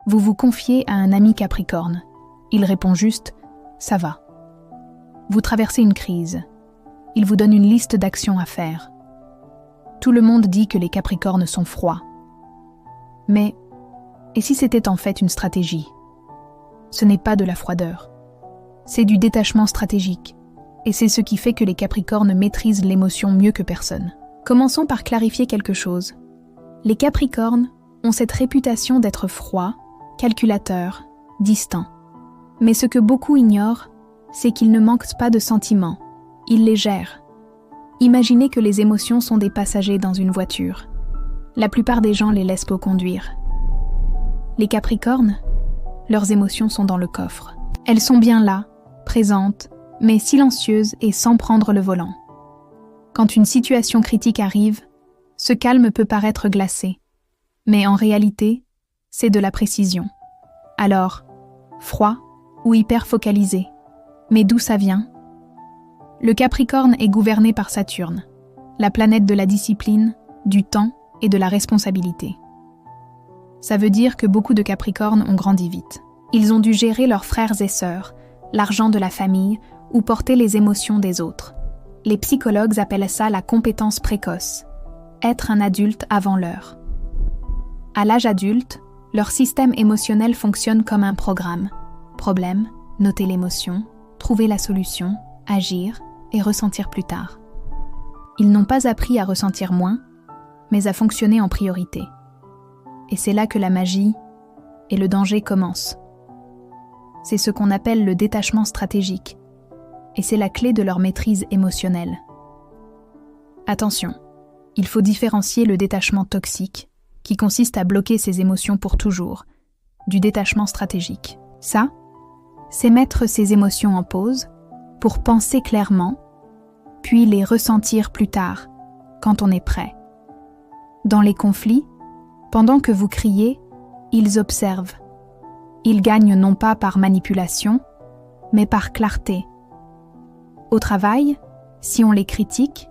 Vous vous confiez à un ami Capricorne. Il répond juste « ça va ». Vous traversez une crise. Il vous donne une liste d'actions à faire. Tout le monde dit que les Capricornes sont froids. Mais, et si c'était en fait une stratégie ? Ce n'est pas de la froideur. C'est du détachement stratégique. Et c'est ce qui fait que les Capricornes maîtrisent l'émotion mieux que personne. Commençons par clarifier quelque chose. Les Capricornes ont cette réputation d'être froids, calculateurs, distants. Mais ce que beaucoup ignorent, c'est qu'ils ne manquent pas de sentiments. Ils les gèrent. Imaginez que les émotions sont des passagers dans une voiture. La plupart des gens les laissent conduire. Les Capricornes, leurs émotions sont dans le coffre. Elles sont bien là, présentes, mais silencieuses et sans prendre le volant. Quand une situation critique arrive, ce calme peut paraître glacé. Mais en réalité, c'est de la précision. Alors, froid ou hyper focalisé. Mais d'où ça vient ? Le Capricorne est gouverné par Saturne, la planète de la discipline, du temps et de la responsabilité. Ça veut dire que beaucoup de Capricornes ont grandi vite. Ils ont dû gérer leurs frères et sœurs, l'argent de la famille ou porter les émotions des autres. Les psychologues appellent ça la compétence précoce, être un adulte avant l'heure. À l'âge adulte, leur système émotionnel fonctionne comme un programme. Problème, noter l'émotion, trouver la solution, agir et ressentir plus tard. Ils n'ont pas appris à ressentir moins, mais à fonctionner en priorité. Et c'est là que la magie et le danger commencent. C'est ce qu'on appelle le détachement stratégique, et c'est la clé de leur maîtrise émotionnelle. Attention, il faut différencier le détachement toxique, qui consiste à bloquer ses émotions pour toujours, du détachement stratégique. Ça, c'est mettre ses émotions en pause pour penser clairement, puis les ressentir plus tard, quand on est prêt. Dans les conflits, pendant que vous criez, ils observent. Ils gagnent non pas par manipulation, mais par clarté. Au travail, si on les critique,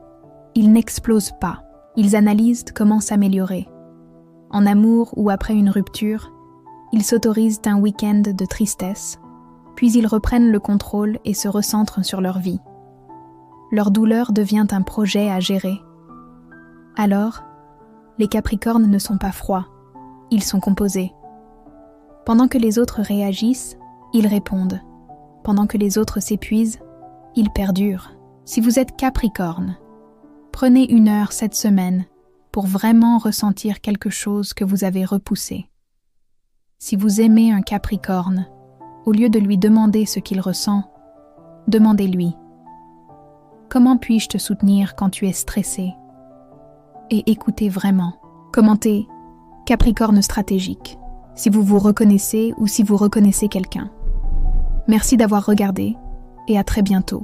ils n'explosent pas. Ils analysent comment s'améliorer. En amour ou après une rupture, ils s'autorisent un week-end de tristesse, puis ils reprennent le contrôle et se recentrent sur leur vie. Leur douleur devient un projet à gérer. Alors, les Capricornes ne sont pas froids, ils sont composés. Pendant que les autres réagissent, ils répondent. Pendant que les autres s'épuisent, ils perdurent. Si vous êtes Capricorne, prenez 1 heure cette semaine pour vraiment ressentir quelque chose que vous avez repoussé. Si vous aimez un Capricorne, au lieu de lui demander ce qu'il ressent, demandez-lui « Comment puis-je te soutenir quand tu es stressé ?» Et écoutez vraiment. Commentez « Capricorne stratégique » si vous vous reconnaissez ou si vous reconnaissez quelqu'un. Merci d'avoir regardé et à très bientôt.